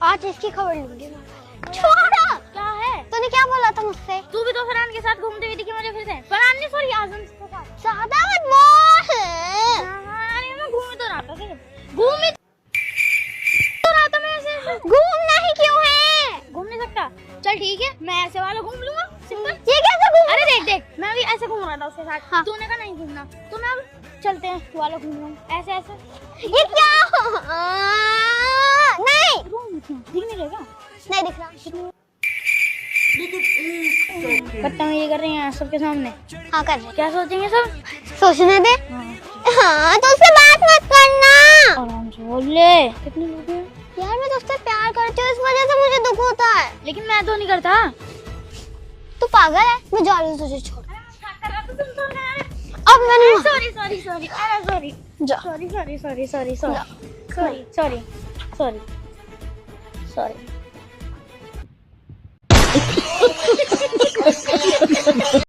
आज इसकी खबर लूंगी मैं। छोड़ो। क्या है? तूने क्या बोला था मुझसे? तू भी तो फरहान के साथ घूमते हुए दिखी मुझे फिर से। फरहान ने सॉरी आजम के साथ। ज्यादा मत बोल। अरे मैं घूम ही तो रहा था। घूम ही तो रहा था मैं ऐसे। घूमना ही क्यों है? घूम नहीं सकता? चल ठीक है, मैं ऐसे वाला घूम लूंगा। सिंपल। ये कैसे घूम? अरे देख देख, मैं भी ऐसे घूम रहा था उसके साथ। हाँ। तूने कहा नहीं घूमना, तो मैं अब चलते हैं वाला घूम रहा हूँ। ऐसे ऐसे ये क्या? नहीं दिख नहीं रहेगा। नहीं दिख रहा। बदतमीजी कर रही हैं सबके सामने। हाँ कर रही। क्या सोचेंगे सब? सोचने दे। हाँ तो उससे बात मत करना। आराम से बोल ले। कितने लोग हैं? यार मैं तुझसे प्यार करती हूँ, इस वजह से मुझे दुख होता है। लेकिन मैं तो नहीं करता। तू पागल है? मैं जा रही हूँ तुझे छोड़। अब मैंने सॉरी सॉरी सॉरी अरे सॉरी जा। Sorry sorry sorry sorry sorry sorry sorry sorry sorry